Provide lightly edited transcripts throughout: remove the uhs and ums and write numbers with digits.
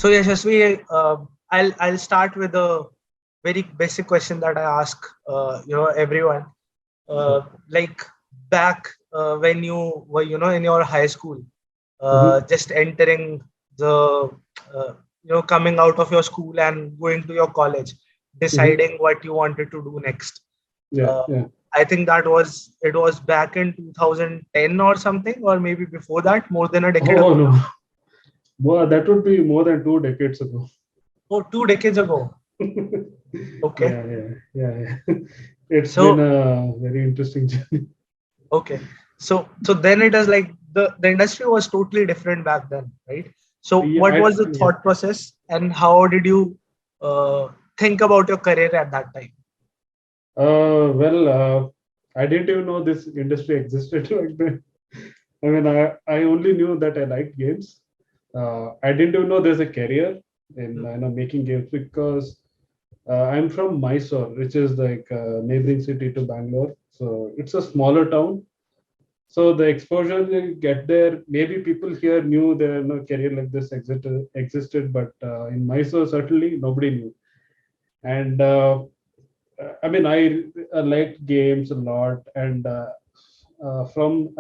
So Yashasvi, I'll start with a very basic question that I ask everyone. Sure. Like back when you were in your high school, Mm-hmm. just entering the coming out of your school and going to your college, Mm-hmm. deciding what you wanted to do next. Yeah, Uh, yeah. I think it was back in 2010 or something, or maybe before that, more than a decade Oh ago no, now. well, that would be more than 2 decades ago. Oh, 2 decades ago. Okay. Yeah, yeah, yeah, yeah. It's been So a very interesting journey. okay. So then it is like the industry was totally different back then, right? So Yeah, what was the yeah. thought process and how did you think about your career at that time? Well, I didn't even know this industry existed back then. I mean, I only knew that I liked games. I didn't even know there's a career in Hmm. making games because I'm from Mysore, which is like a neighboring city to Bangalore. So it's a smaller town. So the exposure you get there, maybe people here knew there no career like this existed, but in Mysore certainly nobody knew. And I mean, I liked games a lot, and from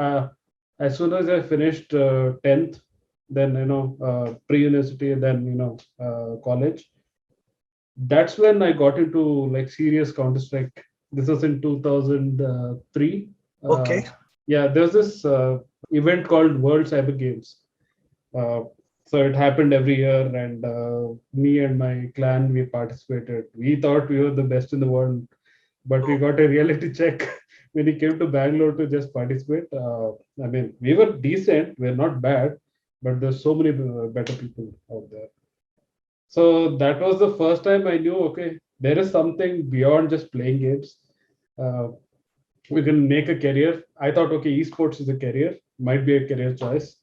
as soon as I finished 10th, then pre-university, then college. That's when I got into like serious Counter Strike. This was in 2003. Uh, Okay. yeah, there's this event called World Cyber Games. Uh, so it happened every year, and me and my clan we participated. We thought we were the best in the world, but we Oh, got a reality check when we came to Bangalore to just participate. I mean, we were decent, we're not bad, but there's so many better people out there. So that was the first time I knew, okay, there is something beyond just playing games. Uh, we can make a career. I thought, okay, esports is a career, might be a career choice.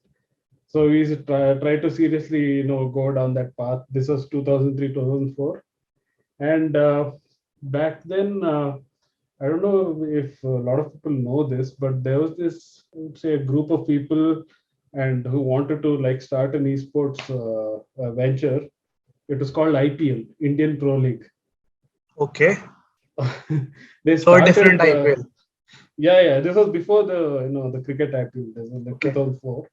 So we try to seriously, go down that path. This was 2003, 2004. And back then, I don't know if a lot of people know this, but there was this, I would say, a group of people and who wanted to like start an esports venture. It was called IPL, Indian Pro League. okay. They So a different started, IPL. yeah, yeah. This was before the cricket IPL. This was like Okay. 2004.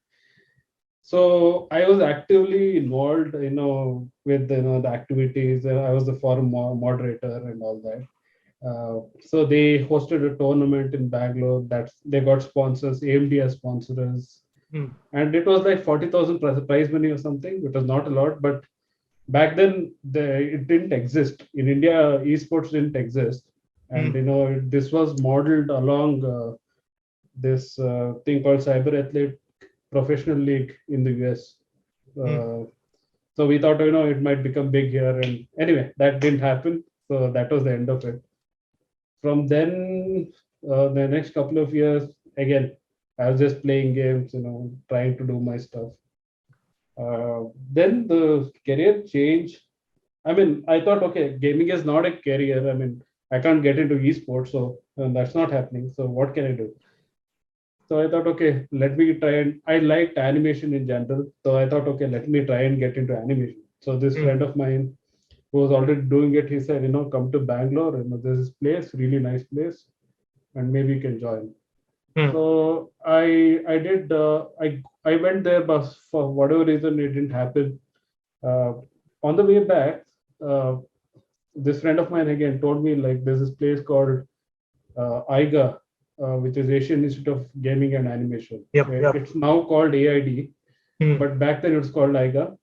So I was actively involved, with the activities. I was the forum moderator and all that. So they hosted a tournament in Bangalore. That they got sponsors. AMD as sponsors, Hmm. and it was like 40,000 prize money or something. It was not a lot, but back then it didn't exist in India. Esports didn't exist, and Hmm. this was modeled along this thing called Cyber Athlete Professional League in the US. Hmm. Uh, so we thought, it might become big here. And anyway, that didn't happen. So that was the end of it. From then, the next couple of years, again, I was just playing games, trying to do my stuff. Then the career change. I mean, I thought, okay, gaming is not a career. I mean, I can't get into esports, so that's not happening. So what can I do? So I thought, okay, let me try and I liked animation in general. So I thought, okay, let me try and get into animation. So this Hmm. friend of mine who was already doing it, he said, come to Bangalore. There's this place, really nice place, and maybe you can join. Hmm. So I did. I went there, but for whatever reason, it didn't happen. Uh, on the way back, uh, this friend of mine again told me like there's this place called IGA, which is Asian Institute of Gaming and Animation. Yep. Yep. It's now called AID, Hmm. but back then it was called IGA.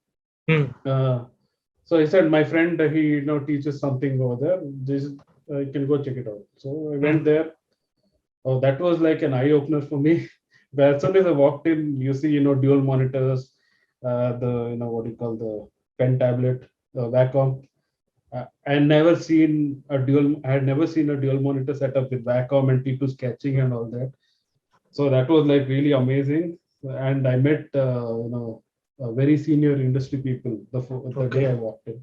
Hmm. Uh, so he said my friend he teaches something over there. This you can go check it out. So I Hmm. went there. Oh, that was like an eye opener for me. But as soon as I walked in, you see dual monitors, the what do you call the pen tablet, the Wacom. I had never seen a dual monitor setup with Wacom and people sketching and all that. So that was like really amazing. And I met very senior industry people the day Okay. I walked in.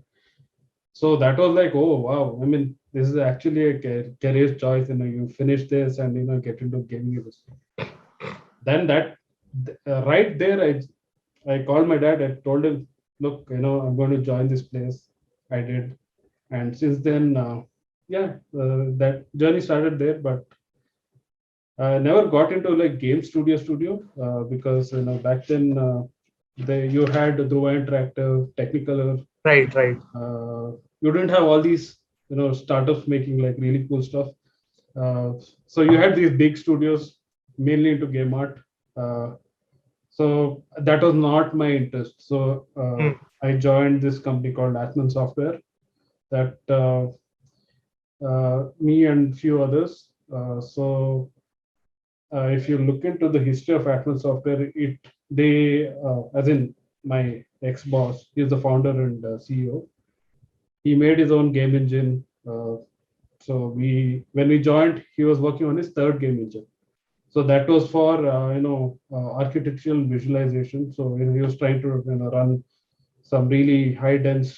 So that was like, oh wow. I mean, this is actually a career choice. You finish this and get into gaming industry. Then that right there, I called my dad. I told him. look, I'm going to join this place. I did, and since then, that journey started there. But I never got into like game studio because back then you had Dhruva Interactive, Technicolor. Right, right. You didn't have all these startups making like really cool stuff. Uh, so you had these big studios mainly into game art. Uh, so that was not my interest. So Hmm. I joined this company called Atman Software that me and few others. If you look into the history of Atman Software, as in my ex-boss, he's the founder and CEO. He made his own game engine. When we joined, he was working on his third game engine. So that was for architectural visualization. So he was trying to run some really high dense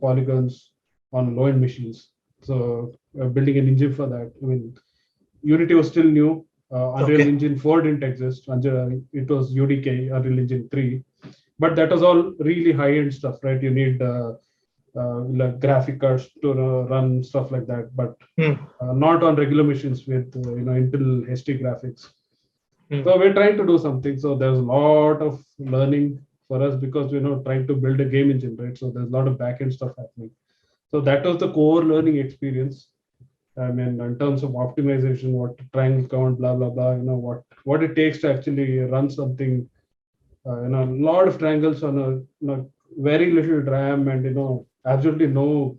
polygons on low end machines. So building an engine for that. I mean, Unity was still new. Unreal Okay. Engine 4 didn't exist. It was UDK, Unreal Engine 3. But that was all really high end stuff, right? You need like graphic cards to run stuff like that, but Hmm. not on regular machines with Intel HD graphics. Hmm. So we're trying to do something. So there's a lot of learning for us because we're trying to build a game engine, right? So there's a lot of backend stuff happening. So that was the core learning experience. I mean, in terms of optimization, what triangle count, blah blah blah. What it takes to actually run something. A lot of triangles on a very little RAM and absolutely no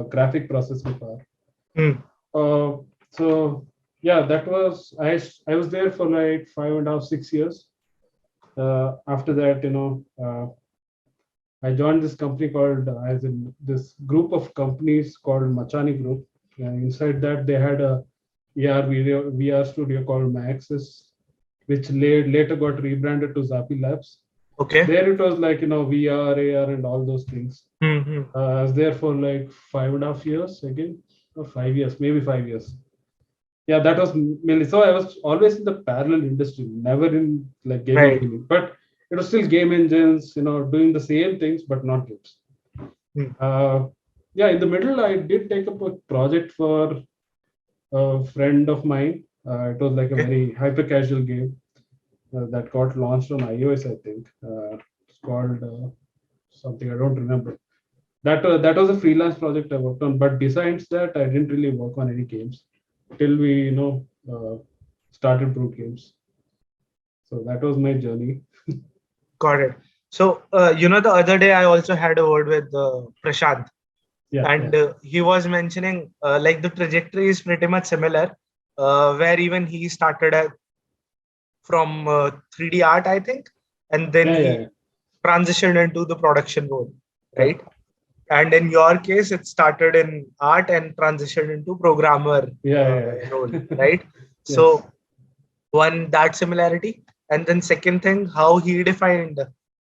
graphic processing power. Hmm. So yeah, that was I was there for like 5.5, 6 years. After that, I joined this company called as in this group of companies called Machani Group. Inside that, they had a VR studio called Maxis, which later got rebranded to Zapi Labs. Okay. There it was like VR, AR, and all those things. Hmm. I was there for like 5.5 years again, or 5 years, maybe 5 years. Yeah, that was mainly. So I was always in the parallel industry, never in like game Right. engineering, but it was still game engines, doing the same things, but not games. Hmm. Yeah, in the middle, I did take up a project for a friend of mine. It was like a Okay. very hyper casual game that got launched on iOS, I think. It's called something I don't remember. That was a freelance project I worked on. But besides that, I didn't really work on any games till we started Brewed Games. So that was my journey. Got it. So, the other day I also had a word with Prashant, Yeah, and he was mentioning like the trajectory is pretty much similar, where even he started from 3D art, I think, and then yeah. he transitioned into the production role, right? Correct. And in your case, it started in art and transitioned into programmer role, Yeah. right? Yes. So, one, that similarity, and then second thing, how he defined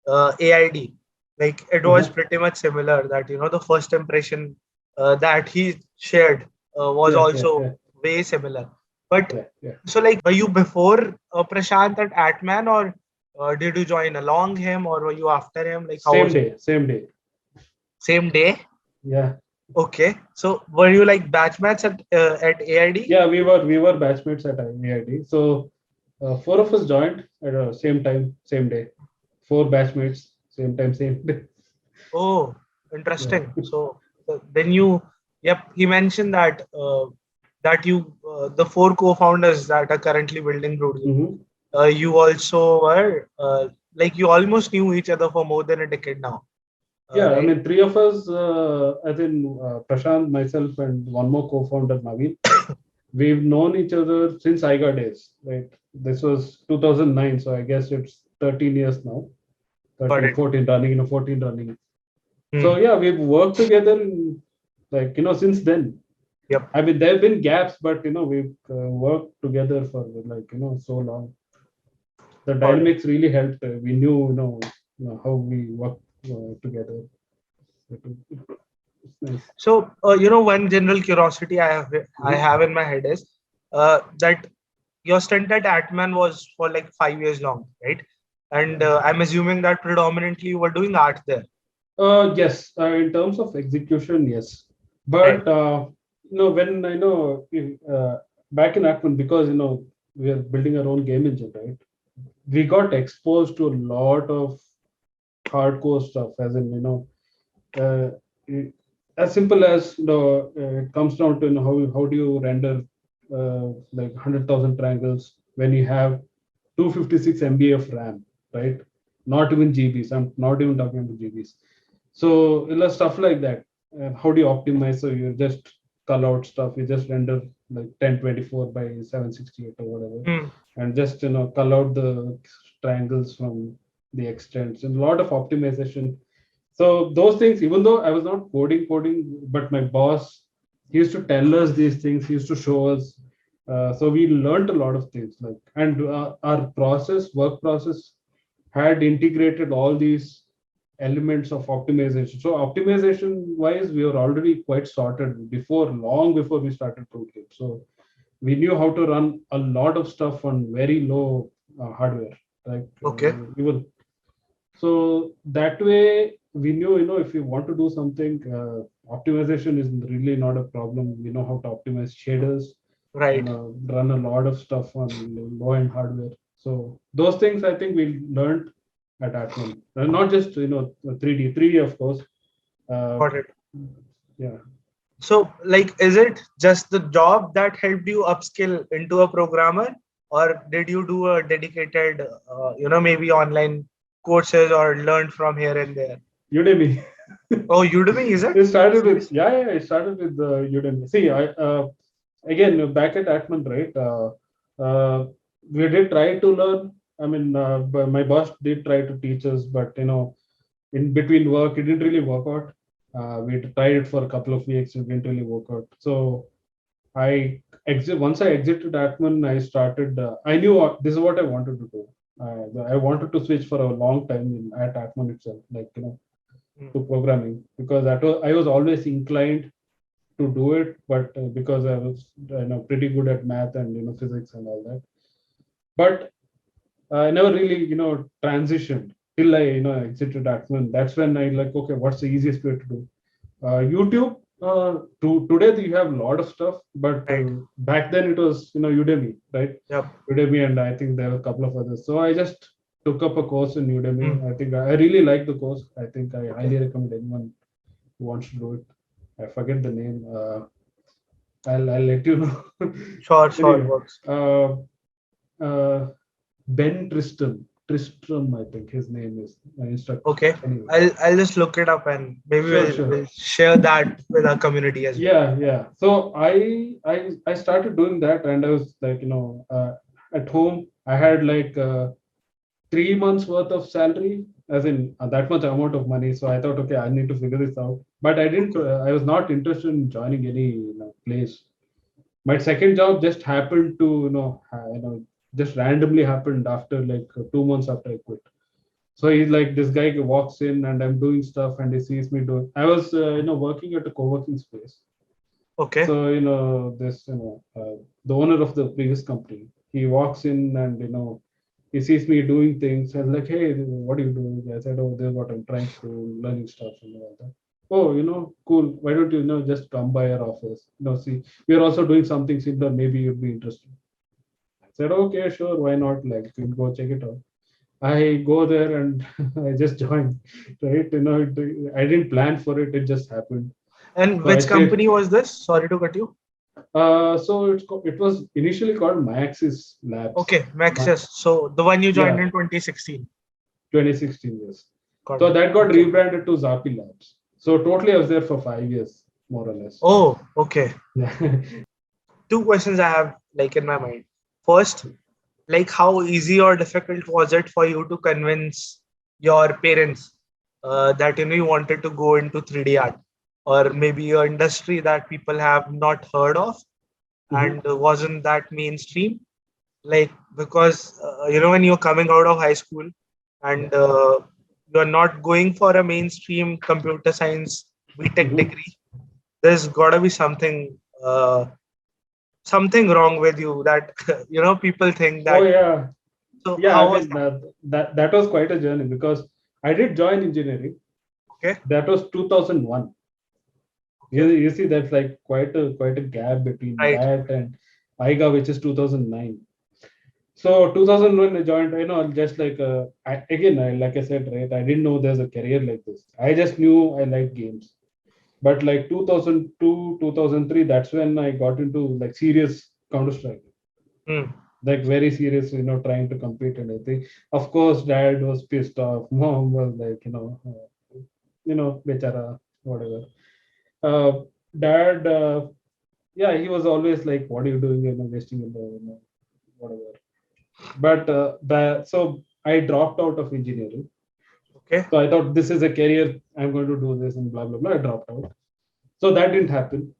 AID. Like it was Uh-huh. pretty much similar. That the first impression that he shared was Yeah. also way similar. But Yeah. so, like, were you before Prashant at Atman, or did you join along him, or were you after him? Like, how Same was it? day. Same day. Same day. Yeah. Okay. So, were you like batchmates at AID? Yeah, we were batchmates at IIT. So four of us joined at the same time, same day. Four batchmates, same time, same day. Oh, Yeah. interesting. So then you, yep, he mentioned that the four co-founders that are currently building Brewed Games, Hmm. you also were like you almost knew each other for more than a decade now, Yeah, I right? mean, three of us, as in Prashant, myself, and one more co-founder, Naveen. We've known each other since IGA days. Right, this was 2009, so I guess it's 13 years now. Got 13, it. 14 running, 14 running. So Hmm. yeah, we've worked together like since then. Yep. I mean, there have been gaps, but we've worked together for like so long. The Got it. dynamics really helped. We knew how we work together. It's nice. So one general curiosity I Mhm. have in my head is that your stint at Atman was for like 5 years long, right? And I'm assuming that predominantly you were doing art there, Yes, in terms of execution, yes. right? But when I know back in Ackman, because we are building our own game engine, right? We got exposed to a lot of hardcore stuff, as in uh, it- as simple as it comes down to how do you render like 100,000 triangles when you have 256 MB of RAM, right? Not even GBs. I'm not even talking about GBs. So stuff like that. How do you optimize? So you just call out stuff. You just render like 1024 by 768 or whatever, Hmm. and just call out the triangles from the extents and a lot of optimization. So those things, even though I was not coding, but my boss, he used to tell us these things. He used to show us. So we learned a lot of things and our work process had integrated all these elements of optimization. So optimization wise, we were already quite sorted long before we started Brewed Games. So we knew how to run a lot of stuff on very low hardware, like Okay. even so that way we knew, if you want to do something, optimization is really not a problem. We know how to optimize shaders Right. and run a lot of stuff on low end hardware. So those things I think we learned at Atman. Not just 3D of course. Uh, Got it. yeah. So, like, is it just the job that helped you upskill into a programmer, or did you do a dedicated, maybe online courses or learn from here and there? Udemy. Oh, Udemy, is it? It started with Seriously? it started with Udemy. See, I again back at Atman, right? We did try to learn. I mean, but my boss did try to teach us, but in between work, it didn't really work out. We tried it for a couple of weeks, it didn't really work out. So once I exited Atman, I started. I knew this is what I wanted to do. I wanted to switch for a long time at Atman itself, Hmm. to programming because I was always inclined to do it, but because I was pretty good at math and physics and all that, but I never really transitioned till I exited Atman. That's when I like, okay, what's the easiest way to do? YouTube. Today you have a lot of stuff, but Right. back then it was Udemy, right? Yep. Udemy, and I think there were a couple of others. So I just took up a course in Udemy. Hmm. I think I really like the course. I think I Okay. highly recommend anyone who wants to do it. I forget the name. I'll let you know. Sure, sure, Anyway, works. uh, uh, Ben Tristram, I think his name is instructor. Okay. Anyway, I'll just look it up and maybe sure, we'll sure. share that with our community as well. Yeah. So I started doing that, and I was like, at home I had like 3 months worth of salary, as in that much amount of money. So I thought, okay, I need to figure this out. But I didn't. Okay. I was not interested in joining any place. My second job just happened to just randomly happened after like 2 months after I quit. So he's like, this guy walks in and I'm doing stuff and he sees me doing. I was working at a co-working space. Okay. So this the owner of the previous company, he walks in and he sees me doing things and like, hey, what are you doing? I said, oh, this is what I'm trying to do, learning stuff and all that. Oh, cool. Why don't you just come by our office? See, we are also doing something similar. Maybe you'd be interested. I said, okay, sure, why not? Like, we'll go check it out. I go there and I just joined. Right? I didn't plan for it. It just happened. And So I which stayed. company was this? Sorry to cut you. So it was initially called Maxis Labs. Okay, Maxis. So the one you joined Yeah, in 2016. 2016 years. Got So it. that got Okay. rebranded to Zapi Labs. So totally I was there for 5 years, more or less. Oh, okay. Yeah. Two questions I have like in my mind. First, like how easy or difficult was it for you to convince your parents that you wanted to go into 3D art or maybe an industry that people have not heard of Mhm. and wasn't that mainstream? Like because when you're coming out of high school Yeah. and you're not going for a mainstream computer science BTech Mhm. degree, there's got to be something wrong with you that people think Oh that yeah. So Yeah, I how was mean, that was quite a journey because I did join engineering. okay? That was 2001. You, Okay, you see, that's like quite a gap between right. that and IGA, which is 2009. So 2001, I joined. Just like like I said, right, I didn't know there's a career like this. I just knew I liked games. But like 2002, 2003, that's when I got into like serious Counter Strike, Hmm. like very serious, trying to compete and everything. Of course, dad was pissed off. Mom was like, bechara, whatever. Dad, yeah, he was always like, "What are you doing? Wasting whatever." But so I dropped out of engineering. Okay. So I thought this is a career. I'm going to do this and blah blah blah. I dropped out. So that didn't happen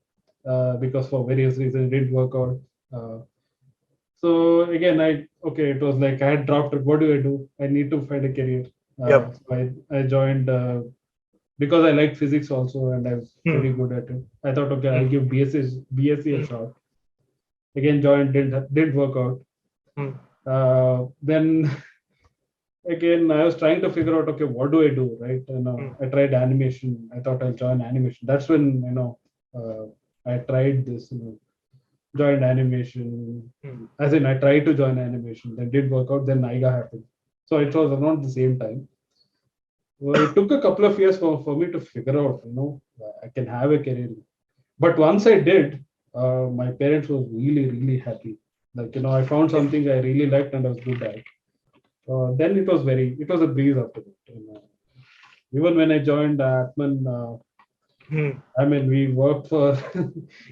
because for various reasons it didn't work out. Uh, so again, it was like I had dropped it. What do I do? I need to find a career. Yep. So I joined because I liked physics also and I was Hmm. pretty good at it. I thought, okay, I'll Hmm. give BSc a Hmm. shot. Again, joined, didn't work out. Hmm. Then again, I was trying to figure out, okay, what do I do, right? Hmm. I tried animation. I thought I'll join animation. That's when I tried this. Joined animation. Hmm. As in, I tried to join animation. Then did work out. Then NIGA happened. So it was around the same time. Well, it took a couple of years for me to figure out, I can have a career. But once I did, my parents were really, really happy. Like, I found Okay. something I really liked and I was good at. Then it was a breeze after that. Even when I joined Atman, Hmm. I mean, we worked for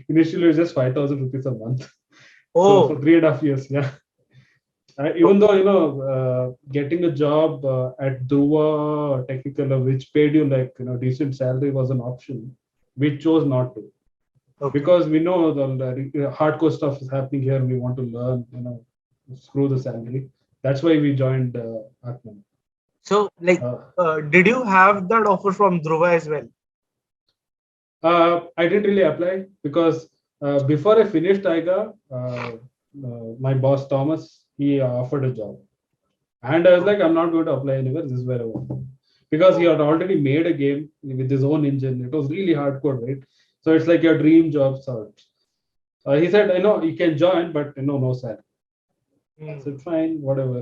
initially it was just 5,000 rupees a month. So for Oh. 3.5 years, yeah. Even though getting a job at Dhruva Technical, which paid you like decent salary, was an option. We chose not to Okay. because we know the hardcore stuff is happening here. We want to learn. Screw the salary. That's why we joined Atman. So like, Uh, did you have that offer from Dhruva as well? I didn't really apply because before I finished IGA, my boss Thomas he offered a job, and I was like, I'm not going to apply anywhere. This is where I want because he Oh. had already made a game with his own engine. It was really hardcore, right? So it's like your dream job sort. He said, you can join, but no salary. I Hmm. said, fine, whatever.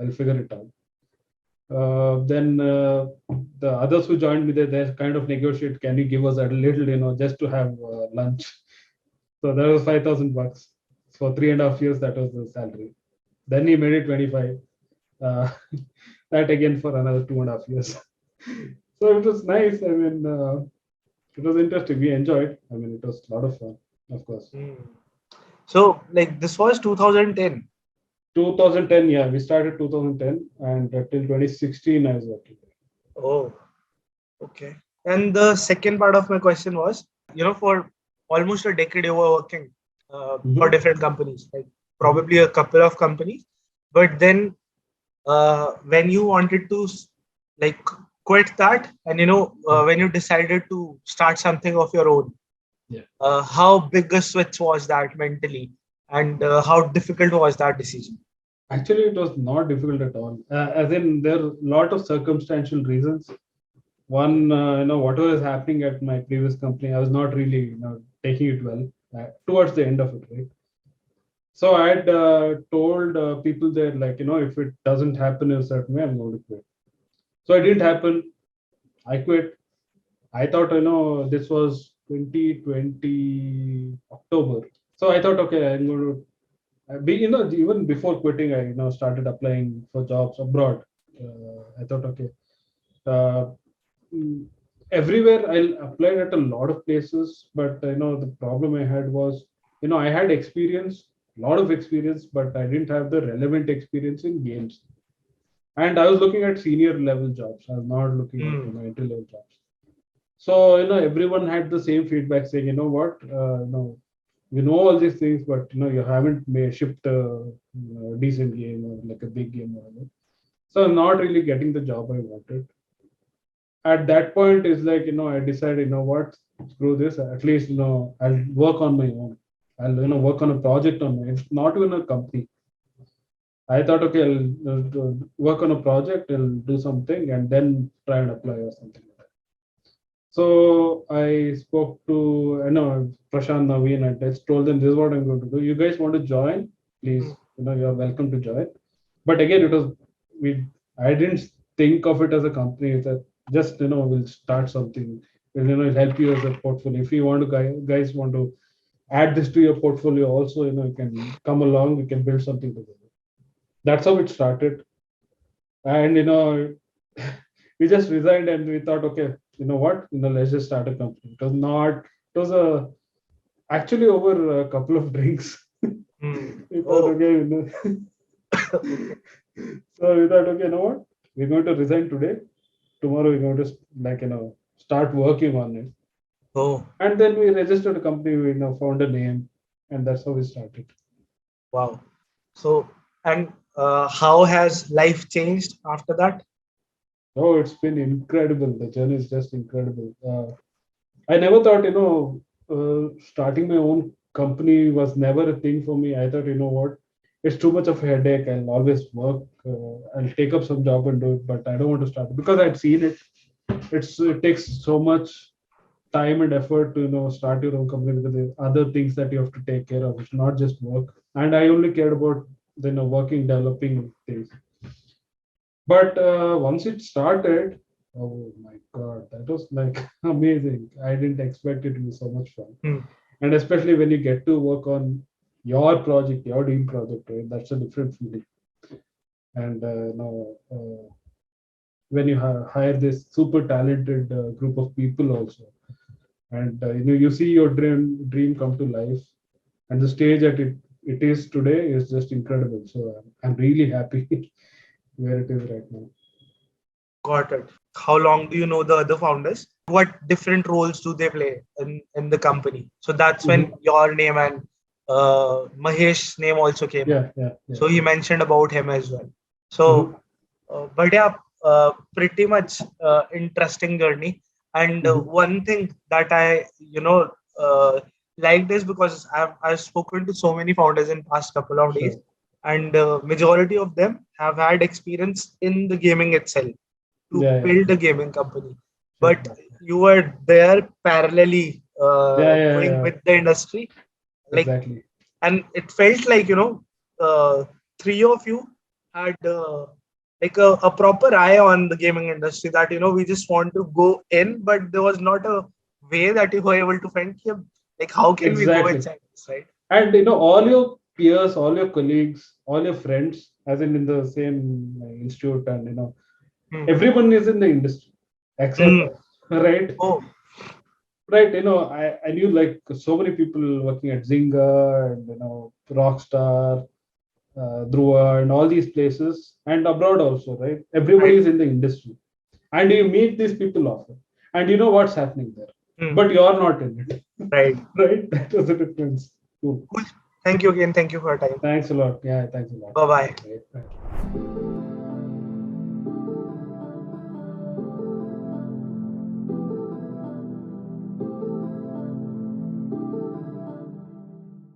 I'll figure it out. Then the others who joined me, they kind of negotiate. Can you give us a little, just to have lunch? So that was 5,000 bucks for 3.5 years. That was the salary. Then he made it 25. Uh, that again for another 2.5 years. So it was nice. I mean, it was interesting. We enjoyed. I mean, it was a lot of fun, of course. Hmm. So like this was 2010. 2010, yeah, we started 2010, and till 2016, I was working. Oh, okay. And the second part of my question was, for almost a decade you were working for Mhm. different companies, like Mhm. probably a couple of companies, but then when you wanted to like quit that, and when you decided to start something of your own, Yeah. how big a switch was that mentally, and how difficult was that decision? Actually, it was not difficult at all. As in, there are a lot of circumstantial reasons. One, whatever is happening at my previous company, I was not really, taking it well towards the end of it, right? So I had told people there, like, if it doesn't happen in a certain way, I'm going to quit. So it didn't happen. I quit. I thought, this was 2020 October. So I thought, okay, I'm going to even before quitting, I, started applying for jobs abroad. I thought, okay, uh, mm, everywhere I applied at a lot of places, but the problem I had was, I had experience, a lot of experience, but I didn't have the relevant experience in games. And I was looking at senior level jobs. I was not looking at Hmm. entry level jobs. So everyone had the same feedback saying, what, you know all these things, but you haven't shipped a decent game or like a big game or whatever. So I'm not really getting the job I wanted. At that point, is like I decided, what, screw this. At least I'll work on my own. I'll work on a project on my own, not even a company. I thought, okay, I'll work on a project, I'll do something, and then try and apply or something like that. So I spoke to, Prashant, Naveen, and I told them this is what I'm going to do. You guys want to join? Please, you're welcome to join. But again, I didn't think of it as a company. It's just, we'll start something. It'll help you as a portfolio. If you want to, guys want to add this to your portfolio also, you can come along, we can build something together. That's how it started. And, we just resigned and we thought, okay, you know what, let's just start a company. It was actually over a couple of drinks. We thought, okay, so we thought, okay, you know what, we're going to resign today. Tomorrow we're going to start working on it. Oh, And then we registered a company, we found a name, and that's how we started. wow. So, and how has life changed after that? Oh, it's been incredible. The journey is just incredible. I never thought, starting my own company was never a thing for me. I thought, you know what, it's too much of a headache. I'll always work. I'll take up some job and do it, but I don't want to start it because I'd seen it. It takes so much time and effort to start your own company because there are other things that you have to take care of. It's not just work. And I only cared about working, developing things. But once it started, oh my God, that was like amazing. I didn't expect it to be so much fun. And especially when you get to work on your project, your dream project, right? That's a different feeling. And when you hire this super talented group of people also, and you see your dream come to life, and the stage that it is today is just incredible. So I'm really happy where it is right now. Got it. How long do you know the other founders? What different roles do they play in the company? So that's when your name and Mahesh's name also came up. Yeah. So he mentioned about him as well. So, but yeah, pretty much interesting journey. And one thing that I, liked is because I've spoken to so many founders in past couple of days, and majority of them have had experience in the gaming itself to build a gaming company. But you were there parallelly going with the industry. Like, exactly. And it felt like, three of you had like a proper eye on the gaming industry that, we just want to go in, but there was not a way that you were able to find him. Like, how can we go inside this, right? And all your peers, all your colleagues, all your friends, as in the same institute, and everyone is in the industry except right. Right, I knew like so many people working at Zynga and Rockstar, Dhruva, and all these places, and abroad also, right? Everybody is in the industry, and you meet these people often, and you know what's happening there, but you're not in it. Right. Right. That was the difference. Cool. Thank you again. Thank you for your time. Thanks a lot. Yeah, thanks a lot. Bye bye.